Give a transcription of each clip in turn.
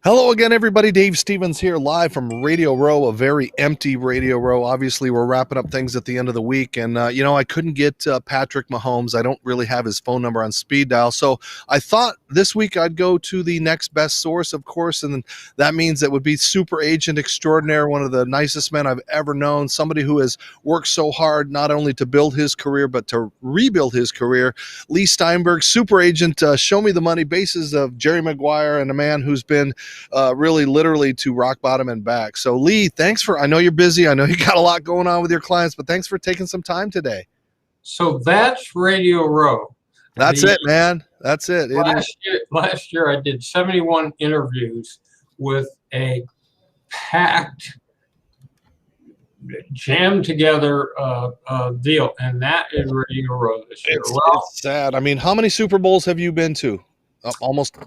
Hello again, everybody. Dave Stevens here, live from Radio Row, a very empty Radio Row. Obviously, we're wrapping up things at the end of the week, and I couldn't get Patrick Mahomes. I don't really have his phone number on speed dial, so I thought this week I'd go to the next best source, of course, and that means it would be super agent extraordinaire, one of the nicest men I've ever known, somebody who has worked so hard not only to build his career but to rebuild his career. Leigh Steinberg, super agent, show me the money, basis of Jerry Maguire, and a man who's been really literally to rock bottom and back. So Leigh, I know you're busy. I know you got a lot going on with your clients, but thanks for taking some time today. So that's Radio Row. That's it, man. That's it. Last year I did 71 interviews with a packed, jammed together deal, and that is Radio Row this year. It's sad. I mean, how many Super Bowls have you been to? Almost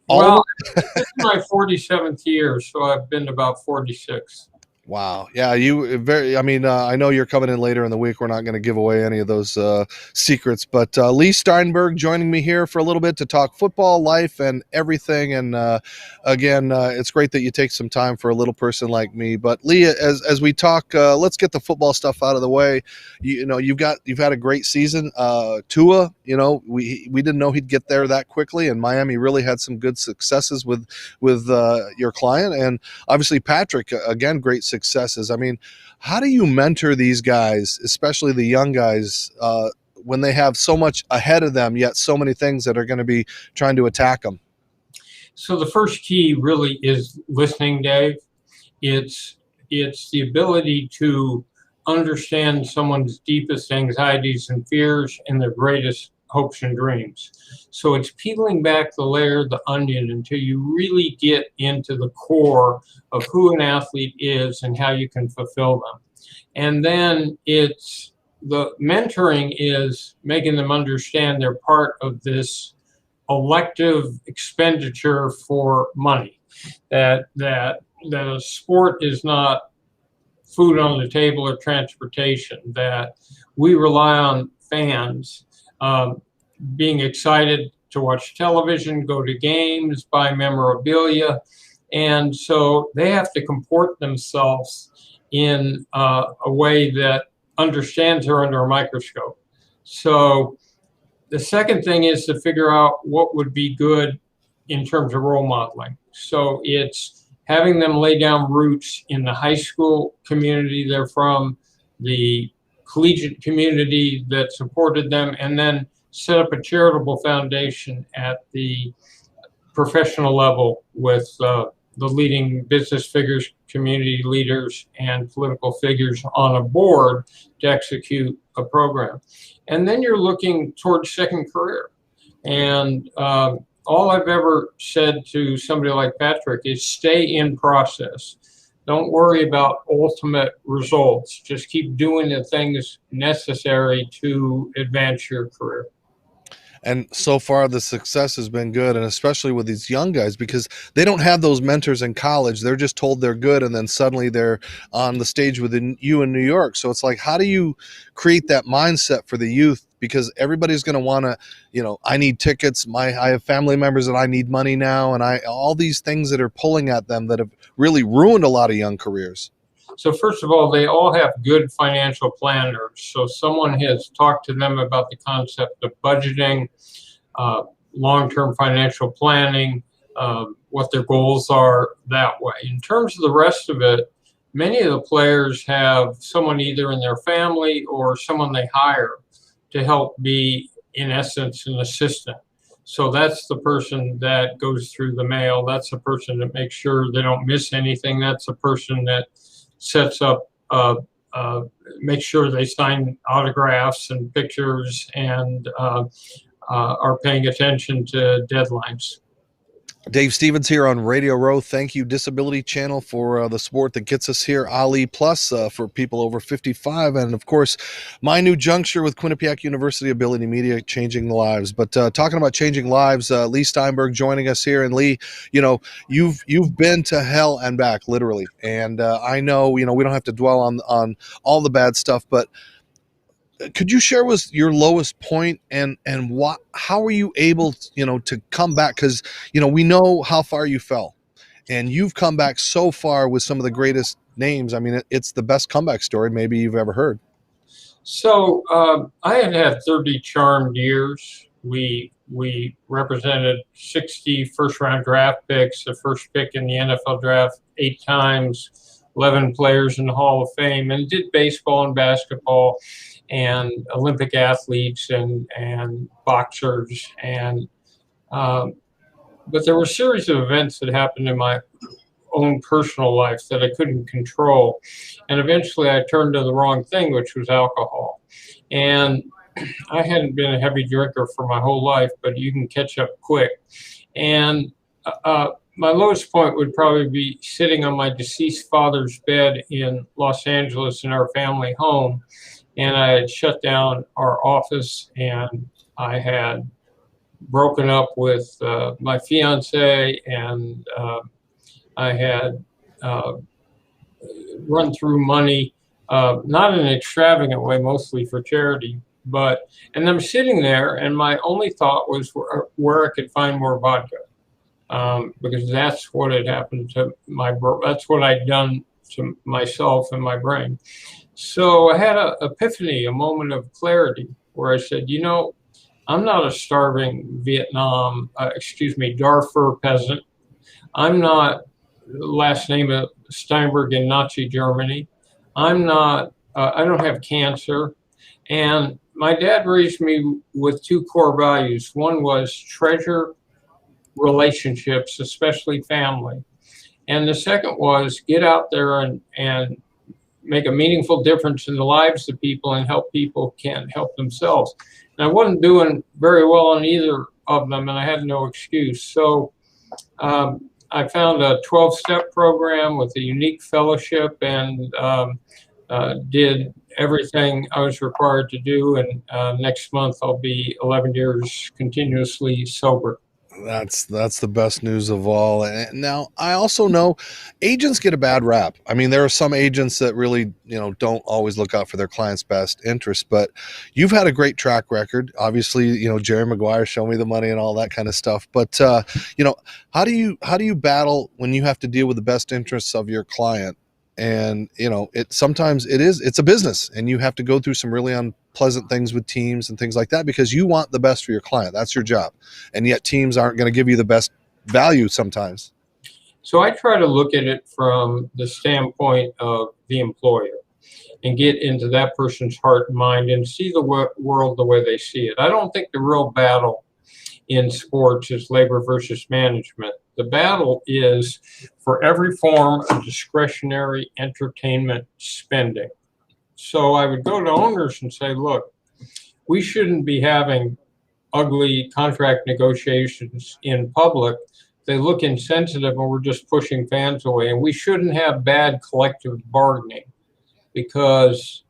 all. Well, this is my 47th year, so I've been to about 46. Wow. Yeah, I know you're coming in later in the week. We're not going to give away any of those secrets, but Leigh Steinberg joining me here for a little bit to talk football, life, and everything. And again, it's great that you take some time for a little person like me. But Leigh, as we talk, let's get the football stuff out of the way. You've had a great season. Tua, we didn't know he'd get there that quickly, and Miami really had some good successes with your client, and obviously Patrick, again, great successes. I mean, how do you mentor these guys, especially the young guys, when they have so much ahead of them, yet so many things that are going to be trying to attack them? So the first key really is listening, Dave. It's the ability to understand someone's deepest anxieties and fears and their greatest hopes and dreams. So it's peeling back the layer of the onion until you really get into the core of who an athlete is and how you can fulfill them. And then it's the mentoring is making them understand they're part of this elective expenditure for money, that a sport is not food on the table or transportation, that we rely on fans being excited to watch television, go to games, buy memorabilia. And so they have to comport themselves in a way that understands they're under a microscope. So the second thing is to figure out what would be good in terms of role modeling. So it's having them lay down roots in the high school community they're from, the collegiate community that supported them, and then set up a charitable foundation at the professional level with the leading business figures, community leaders, and political figures on a board to execute a program. And then you're looking towards second career. And all I've ever said to somebody like Patrick is stay in process. Don't worry about ultimate results. Just keep doing the things necessary to advance your career. And so far, the success has been good, and especially with these young guys, because they don't have those mentors in college. They're just told they're good, and then suddenly they're on the stage with you in New York. So it's like, how do you create that mindset for the youth? Because everybody's going to want to, I need tickets. I have family members that I need money now, and all these things that are pulling at them that have really ruined a lot of young careers. So first of all, they all have good financial planners. So someone has talked to them about the concept of budgeting, long-term financial planning, what their goals are that way. In terms of the rest of it, many of the players have someone either in their family or someone they hire to help be, in essence, an assistant. So that's the person that goes through the mail. That's the person that makes sure they don't miss anything. That's the person that sets up, make sure they sign autographs and pictures and are paying attention to deadlines. Dave Stevens here on Radio Row. Thank you, Disability Channel, for the sport that gets us here. Ali Plus for people over 55. And, of course, my new juncture with Quinnipiac University Ability Media, changing lives. But talking about changing lives, Leigh Steinberg joining us here. And, Leigh, you've been to hell and back, literally. And I know, we don't have to dwell on all the bad stuff, but could you share with your lowest point and how were you able, to come back? Because, we know how far you fell. and you've come back so far with some of the greatest names. I mean, it's the best comeback story maybe you've ever heard. So I had 30 charmed years. We represented 60 first-round draft picks, the first pick in the NFL draft 8 times, 11 players in the Hall of Fame, and did baseball and basketball and Olympic athletes and boxers. And but there were a series of events that happened in my own personal life that I couldn't control. And eventually I turned to the wrong thing, which was alcohol. And I hadn't been a heavy drinker for my whole life, but you can catch up quick. And my lowest point would probably be sitting on my deceased father's bed in Los Angeles in our family home. And I had shut down our office, and I had broken up with my fiance, and I had run through money, not in an extravagant way, mostly for charity. And I'm sitting there, and my only thought was where I could find more vodka, because that's what had happened to that's what I'd done to myself and my brain. So I had an epiphany, a moment of clarity, where I said, I'm not a starving Darfur peasant. I'm not last name of Steinberg in Nazi Germany. I'm not, I don't have cancer. And my dad raised me with 2 core values. One was treasure relationships, especially family. And the second was get out there and make a meaningful difference in the lives of people and help people can't help themselves. And I wasn't doing very well on either of them, and I had no excuse. So I found a 12-step program with a unique fellowship, and did everything I was required to do. And next month I'll be 11 years continuously sober. That's the best news of all. And now I also know agents get a bad rap. I mean, there are some agents that really, don't always look out for their clients' best interest, but you've had a great track record. Obviously, Jerry Maguire, show me the money and all that kind of stuff. But how do you battle when you have to deal with the best interests of your client? And sometimes it's a business, and you have to go through some really unpleasant things with teams and things like that, because you want the best for your client. That's your job. And yet teams aren't going to give you the best value sometimes. So I try to look at it from the standpoint of the employer and get into that person's heart and mind and see the world the way they see it. I don't think the real battle in sports is labor versus management. The battle is for every form of discretionary entertainment spending. So I would go to owners and say, look, we shouldn't be having ugly contract negotiations in public. They look insensitive, and we're just pushing fans away. And we shouldn't have bad collective bargaining, because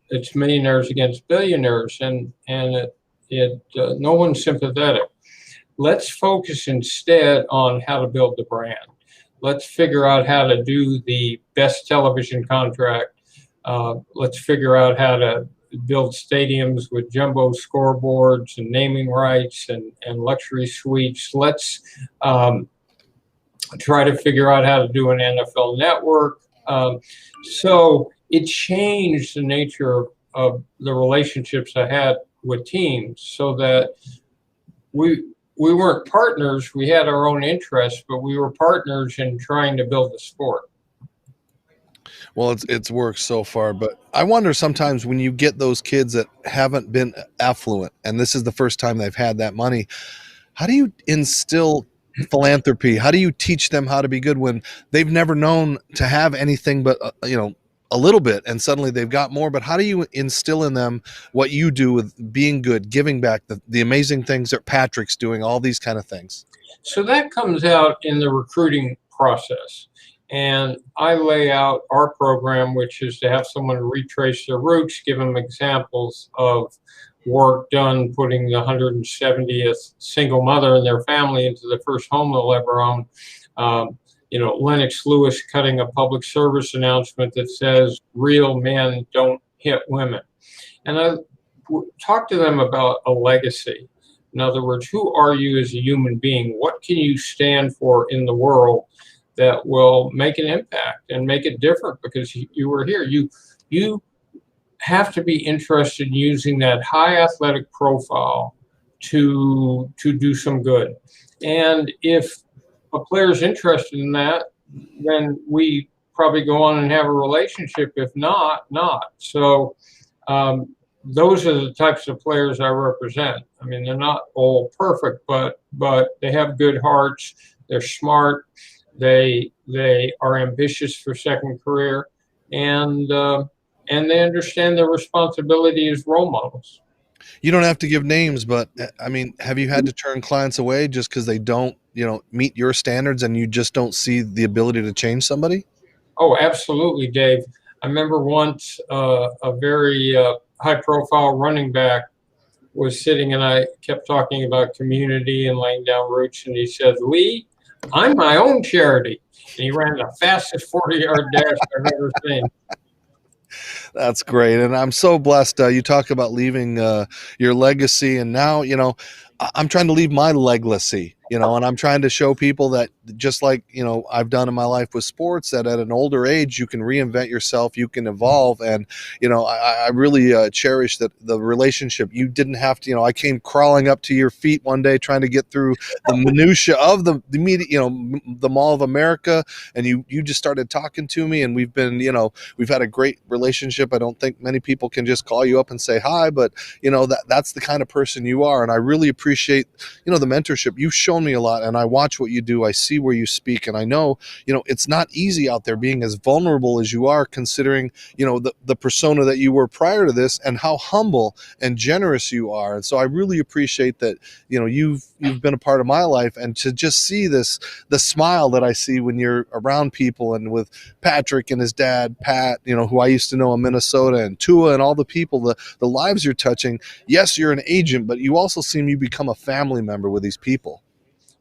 it's millionaires against billionaires, and no one's sympathetic. Let's focus instead on how to build the brand. Let's figure out how to do the best television contract. Let's figure out how to build stadiums with jumbo scoreboards and naming rights and luxury suites. Let's try to figure out how to do an NFL network. So it changed the nature of the relationships I had with teams, so that we weren't partners. We had our own interests, but we were partners in trying to build the sport. Well, it's worked so far, but I wonder sometimes when you get those kids that haven't been affluent, and this is the first time they've had that money, how do you instill philanthropy? How do you teach them how to be good when they've never known to have anything but a little bit, and suddenly they've got more? But how do you instill in them what you do with being good, giving back, the amazing things that Patrick's doing, all these kind of things? So that comes out in the recruiting process. And I lay out our program, which is to have someone retrace their roots, give them examples of work done putting the 170th single mother and their family into the first home they'll ever own. Lennox Lewis cutting a public service announcement that says real men don't hit women. And I talk to them about a legacy. In other words, who are you as a human being? What can you stand for in the world that will make an impact and make it different because you were here. You have to be interested in using that high athletic profile to do some good. And if a player's interested in that, then we probably go on and have a relationship. If not, not. So those are the types of players I represent. I mean, they're not all perfect, but they have good hearts. They're smart. They are ambitious for second career, and they understand their responsibility as role models. You don't have to give names, but I mean, have you had to turn clients away just because they don't, meet your standards and you just don't see the ability to change somebody? Oh, absolutely, Dave. I remember once a very high-profile running back was sitting, and I kept talking about community and laying down roots, and he said, "Leigh, I'm my own charity." And he ran the fastest 40-yard dash I've ever seen. That's great. And I'm so blessed. You talk about leaving your legacy. And now, I'm trying to leave my legacy, and I'm trying to show people that just like, I've done in my life with sports, that at an older age, you can reinvent yourself, you can evolve. And, I really cherish that the relationship. You didn't have to, I came crawling up to your feet one day trying to get through the minutia of the media, the Mall of America. And you just started talking to me, and we've been, we've had a great relationship. I don't think many people can just call you up and say hi, but that's the kind of person you are. And I really appreciate, the mentorship. You've shown me a lot, and I watch what you do. I see where you speak, and I know, it's not easy out there being as vulnerable as you are, considering, the persona that you were prior to this, and how humble and generous you are. And so I really appreciate that, you've been a part of my life, and to just see the smile that I see when you're around people, and with Patrick and his dad, Pat, who I used to know in Minnesota, and Tua, and all the people, the lives you're touching. Yes, you're an agent, but you also seem you become a family member with these people.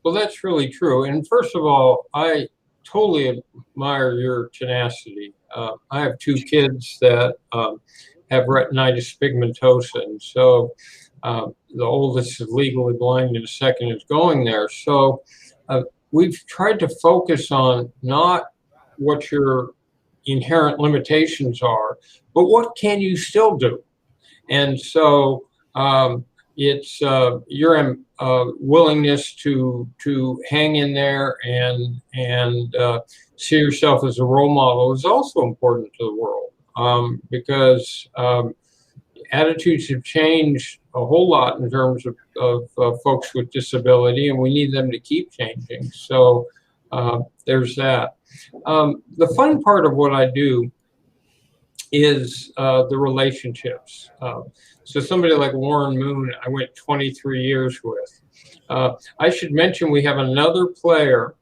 Well, that's really true. And first of all, I totally admire your tenacity. I have two kids that have retinitis pigmentosa, and so the oldest is legally blind, and the second is going there. So we've tried to focus on not what your inherent limitations are, but what can you still do. And so it's your willingness to hang in there and see yourself as a role model is also important to the world, because attitudes have changed a whole lot in terms of folks with disability, and we need them to keep changing. So there's that. The fun part of what I do is the relationships. So somebody like Warren Moon, I went 23 years with. I should mention we have another player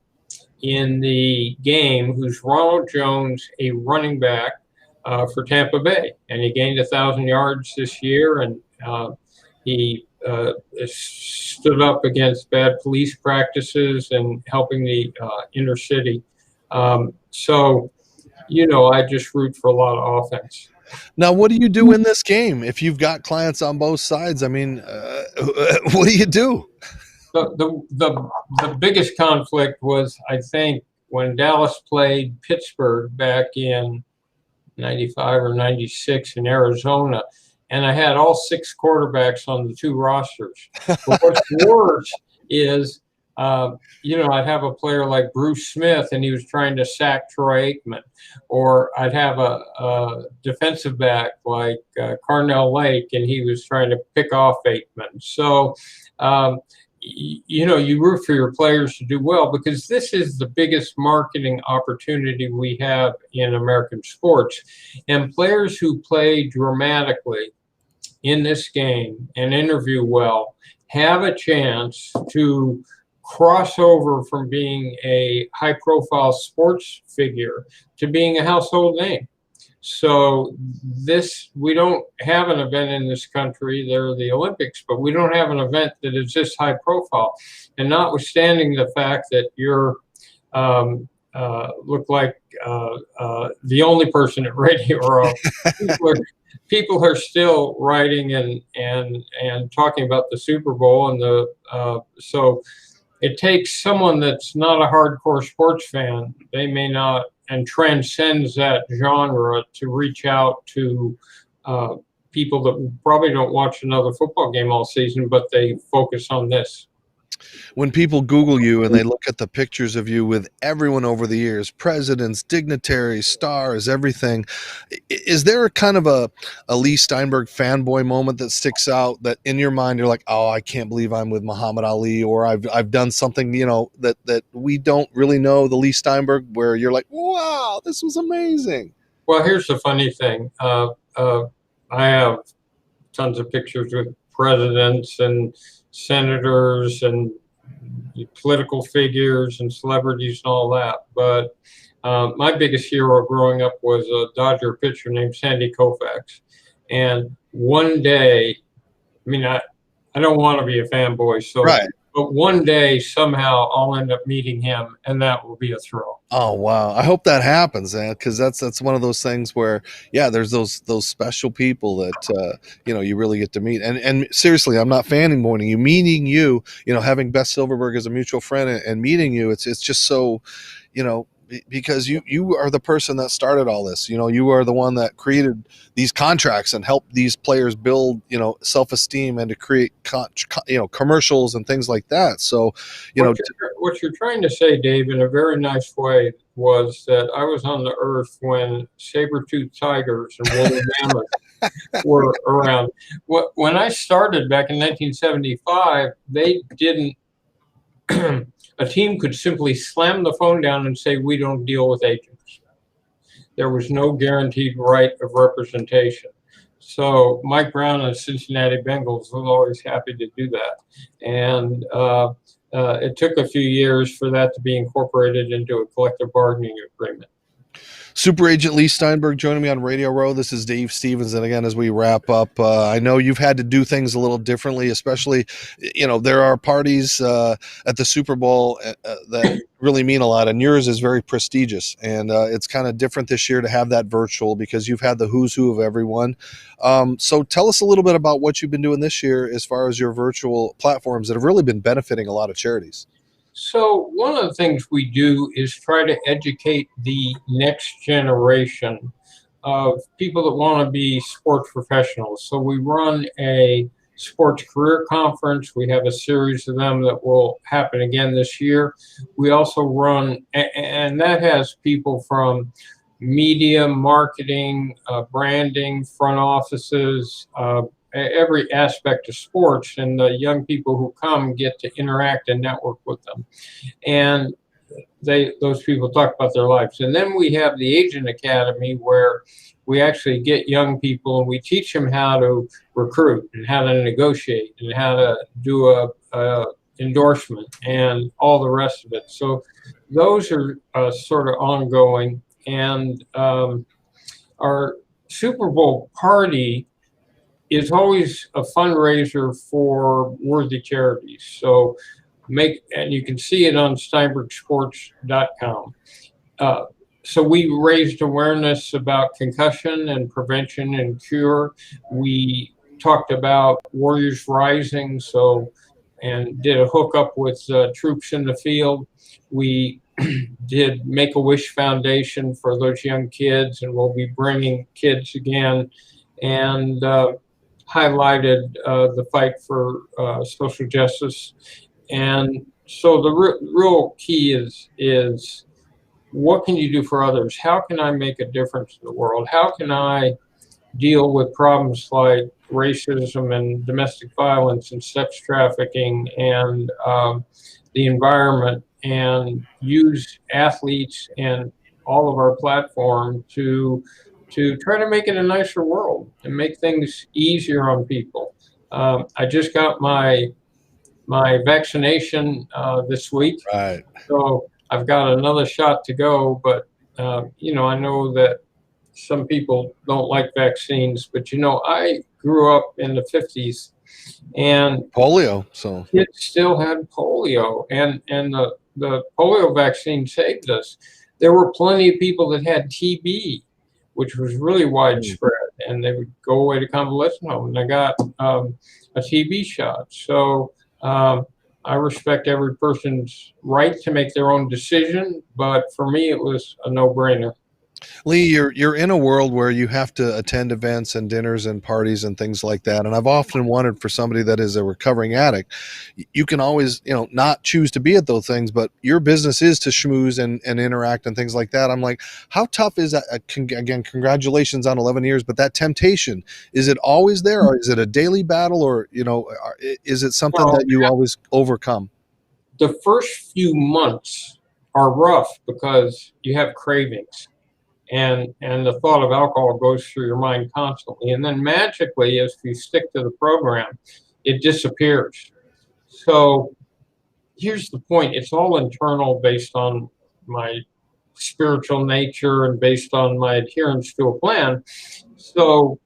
in the game who's Ronald Jones, a running back for Tampa Bay, and he gained 1,000 yards this year, and he stood up against bad police practices and helping the inner city. So, I just root for a lot of offense. Now, what do you do in this game if you've got clients on both sides? I mean, what do you do? The biggest conflict was, I think, when Dallas played Pittsburgh back in 95 or 96 in Arizona, and I had all 6 quarterbacks on the 2 rosters. But what's worse is, I'd have a player like Bruce Smith, and he was trying to sack Troy Aikman, or I'd have a defensive back like Carnell Lake, and he was trying to pick off Aikman. So, you root for your players to do well, because this is the biggest marketing opportunity we have in American sports. And players who play dramatically in this game and interview well have a chance to cross over from being a high-profile sports figure to being a household name. So we don't have an event in this country. There are the Olympics, but we don't have an event that is this high profile. And notwithstanding the fact that you're look like the only person at Radio Row, people are still writing and talking about the Super Bowl, and so it takes someone that's not a hardcore sports fan. They may not, and transcends that genre, to reach out to people that probably don't watch another football game all season, but they focus on this. When people Google you and they look at the pictures of you with everyone over the years, presidents, dignitaries, stars, everything, is there a kind of a Leigh Steinberg fanboy moment that sticks out that in your mind you're like, oh, I can't believe I'm with Muhammad Ali, or I've done something, that we don't really know the Leigh Steinberg, where you're like, wow, this was amazing. Well, here's the funny thing. I have tons of pictures with presidents and senators and political figures and celebrities and all that. But my biggest hero growing up was a Dodger pitcher named Sandy Koufax. And one day, I mean, I don't want to be a fanboy, so Right. but one day somehow I'll end up meeting him, and that will be a thrill. Oh wow! I hope that happens, man, because that's one of those things where, yeah, there's those special people that you really get to meet. And seriously, I'm not fanboying you. Meeting you, having Beth Silverberg as a mutual friend, and meeting you, it's just so, because you are the person that started all this. You are the one that created these contracts and helped these players build self-esteem and to create commercials and things like that. So What you're trying to say, Dave, in a very nice way, was that I was on the earth when saber-toothed tigers and woolly mammoths were around. When I started back in 1975, they didn't. A team could simply slam the phone down and say, "We don't deal with agents." There was no guaranteed right of representation. So Mike Brown and Cincinnati Bengals was always happy to do that. And it took a few years for that to be incorporated into a collective bargaining agreement. Super Agent Leigh Steinberg joining me on Radio Row. This is Dave Stevens. And again, as we wrap up, I know you've had to do things a little differently, especially, there are parties at the Super Bowl that really mean a lot. And yours is very prestigious. And it's kind of different this year to have that virtual because you've had the who's who of everyone. So tell us a little bit about what you've been doing this year as far as your virtual platforms that have really been benefiting a lot of charities. So one of the things we do is try to educate the next generation of people that want to be sports professionals. So we run a sports career conference. We have a series of them that will happen again this year. We also run, and that has people from media, marketing, branding, front offices, every aspect of sports, and the young people who come get to interact and network with them. And those people talk about their lives. And then we have the Agent Academy, where we actually get young people and we teach them how to recruit and how to negotiate and how to do a endorsement and all the rest of it. So those are sort of ongoing. And our Super Bowl party is always a fundraiser for worthy charities. So and you can see it on steinbergsports.com. So we raised awareness about concussion and prevention and cure. We talked about Warriors Rising, and did a hookup with troops in the field. We did Make-A-Wish Foundation for those young kids, and we'll be bringing kids again, and highlighted the fight for social justice. And so the real key is what can you do for others? How can I make a difference in the world? How can I deal with problems like racism and domestic violence and sex trafficking and the environment, and use athletes and all of our platform to try to make it a nicer world and make things easier on people. I just got my vaccination this week. Right. So I've got another shot to go, but I know that some people don't like vaccines, but I grew up in the 50s and Polio. So kids still had polio, and the polio vaccine saved us. There were plenty of people that had TB, which was really widespread, and they would go away to convalescent home, and they got a TB shot. So I respect every person's right to make their own decision, but for me, it was a no-brainer. Leigh, you're in a world where you have to attend events and dinners and parties and things like that. And I've often wondered, for somebody that is a recovering addict, you can always, not choose to be at those things, but your business is to schmooze and interact and things like that. I'm like, how tough is that? Again, congratulations on 11 years, but that temptation, is it always there, or is it a daily battle, or, is it something Well, that you always overcome? the first few months are rough because you have cravings, and the thought of alcohol goes through your mind constantly, and then magically, if you stick to the program, it disappears. So here's the point: it's all internal, based on my spiritual nature and based on my adherence to a plan. So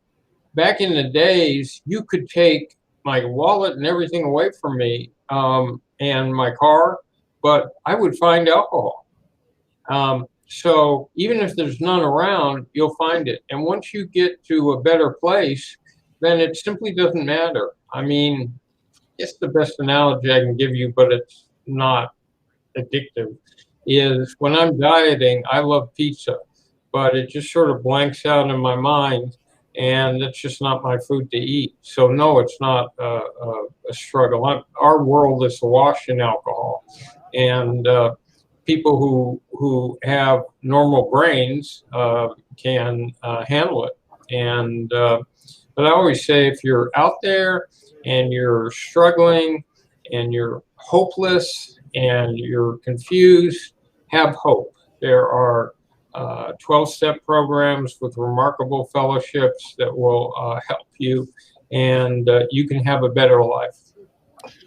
back in the days, you could take my wallet and everything away from me, and my car, but I would find alcohol. So even if there's none around, you'll find it. And once you get to a better place, then it simply doesn't matter. I mean, it's the best analogy I can give you, but it's not addictive. Is when I'm dieting, I love pizza, but it just sort of blanks out in my mind, and it's just not my food to eat. So no, it's not a struggle. Our world is awash in alcohol, and people who have normal brains can handle it. And but I always say, if you're out there and you're struggling and you're hopeless and you're confused, have hope. There are 12-step programs with remarkable fellowships that will help you, and you can have a better life.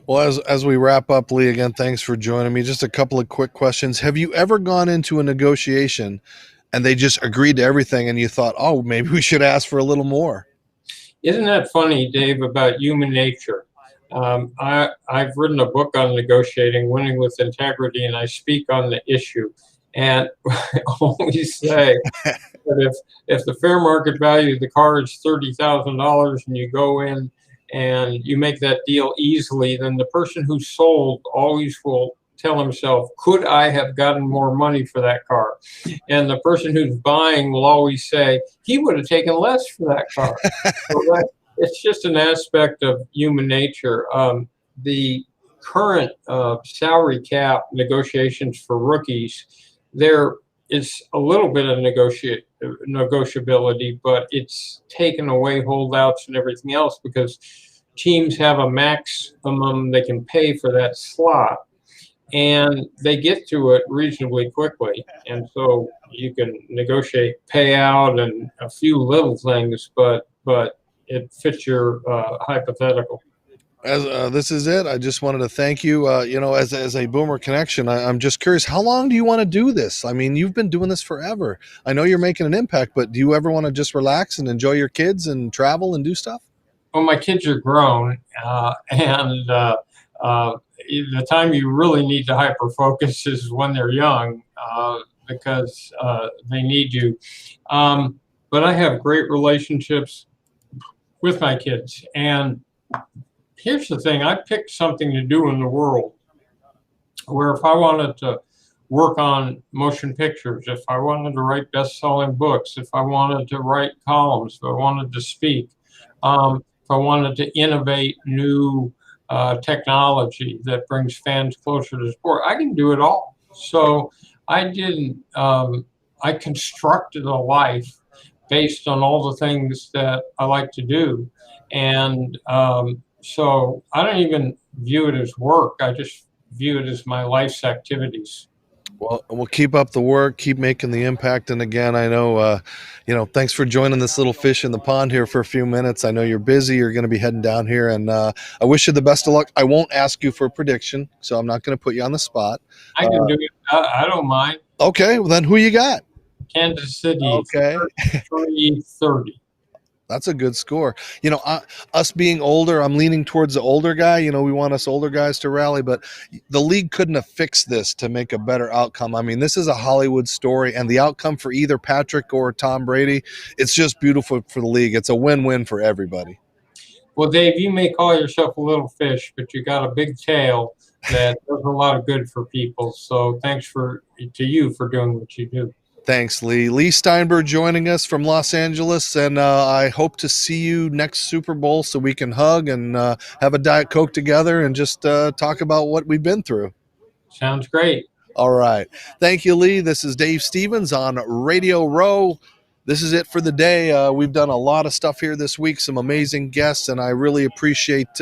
Well, as we wrap up, Leigh, again, thanks for joining me. Just a couple of quick questions. Have you ever gone into a negotiation and they just agreed to everything and you thought, oh, maybe we should ask for a little more? Isn't that funny, Dave, about human nature? I've written a book on negotiating, winning with integrity, and I speak on the issue. And I always say that if the fair market value of the car is $30,000 and you go in and you make that deal easily, then the person who sold always will tell himself, could I have gotten more money for that car? And the person who's buying will always say, he would have taken less for that car. So it's just an aspect of human nature. The current salary cap negotiations for rookies, there is a little bit of negotiability, but it's taken away holdouts and everything else, because teams have a maximum they can pay for that slot, and they get to it reasonably quickly. And so you can negotiate payout and a few little things, but it fits your hypothetical. As this is it, I just wanted to thank you. As a Boomer connection, I'm just curious, how long do you want to do this? I mean, you've been doing this forever. I know you're making an impact, but do you ever want to just relax and enjoy your kids and travel and do stuff? Well, my kids are grown, and the time you really need to hyper focus is when they're young, because they need you. But I have great relationships with my kids, and here's the thing: I picked something to do in the world where, if I wanted to work on motion pictures, if I wanted to write best-selling books, if I wanted to write columns, if I wanted to speak, if I wanted to innovate new technology that brings fans closer to the sport, I can do it all. So I didn't. I constructed a life based on all the things that I like to do, and so I don't even view it as work. I just view it as my life's activities. Well, we'll keep up the work, keep making the impact. And again, I know, thanks for joining this little fish in the pond here for a few minutes. I know you're busy. You're going to be heading down here, and I wish you the best of luck. I won't ask you for a prediction, so I'm not going to put you on the spot. I can do it. I don't mind. Okay, well then, who you got? Kansas City, Okay. 33-30. That's a good score. Us being older, I'm leaning towards the older guy. We want us older guys to rally, but the league couldn't have fixed this to make a better outcome. I mean, this is a Hollywood story, and the outcome for either Patrick or Tom Brady, it's just beautiful for the league. It's a win-win for everybody. Well, Dave, you may call yourself a little fish, but you got a big tail. that does a lot of good for people. So thanks to you for doing what you do. Thanks, Leigh. Leigh Steinberg joining us from Los Angeles, and I hope to see you next Super Bowl so we can hug and have a Diet Coke together and just talk about what we've been through. Sounds great. All right. Thank you, Leigh. This is Dave Stevens on Radio Row. This is it for the day. We've done a lot of stuff here this week, some amazing guests, and I really appreciate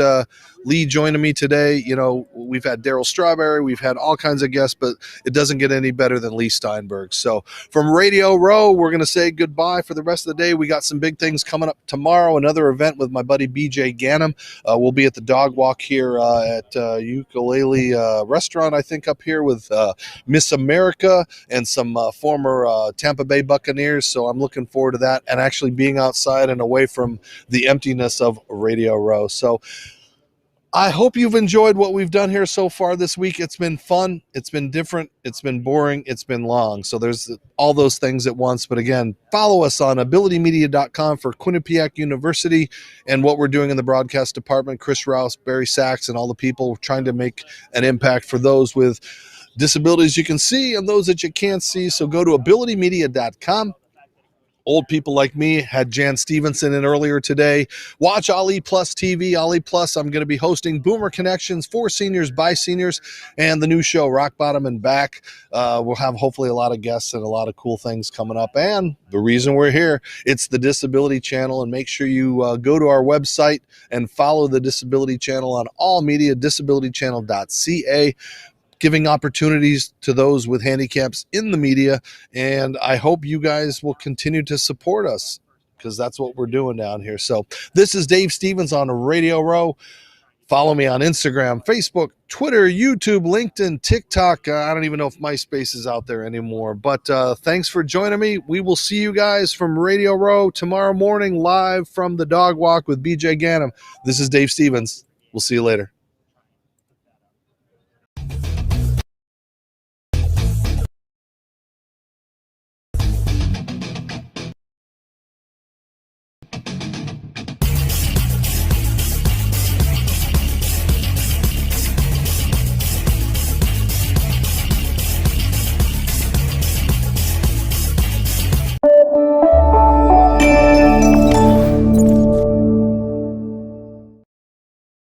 Leigh joining me today. You know, we've had Daryl Strawberry, we've had all kinds of guests, but it doesn't get any better than Leigh Steinberg. So from Radio Row, we're going to say goodbye for the rest of the day. We got some big things coming up tomorrow, another event with my buddy BJ Ganem. We'll be at the Dog Walk here at Ukulele Restaurant, I think, up here with Miss America and some former Tampa Bay Buccaneers. So I'm looking forward to that and actually being outside and away from the emptiness of Radio Row. So I hope you've enjoyed what we've done here so far this week. It's been fun. It's been different. It's been boring. It's been long. So there's all those things at once. But again, follow us on abilitymedia.com for Quinnipiac University and what we're doing in the broadcast department. Chris Rouse, Barry Sachs, and all the people trying to make an impact for those with disabilities you can see and those that you can't see. So go to abilitymedia.com. Old people like me had Jan Stevenson in earlier today. Watch Ali Plus TV. Ali Plus, I'm going to be hosting Boomer Connections for seniors by seniors and the new show Rock Bottom and Back. We'll have hopefully a lot of guests and a lot of cool things coming up. And the reason we're here, it's the Disability Channel. And make sure you go to our website and follow the Disability Channel on all media, disabilitychannel.ca. Giving opportunities to those with handicaps in the media. And I hope you guys will continue to support us because that's what we're doing down here. So this is Dave Stevens on Radio Row. Follow me on Instagram, Facebook, Twitter, YouTube, LinkedIn, TikTok. I don't even know if MySpace is out there anymore. But thanks for joining me. We will see you guys from Radio Row tomorrow morning live from the Dog Walk with BJ Ganem. This is Dave Stevens. We'll see you later.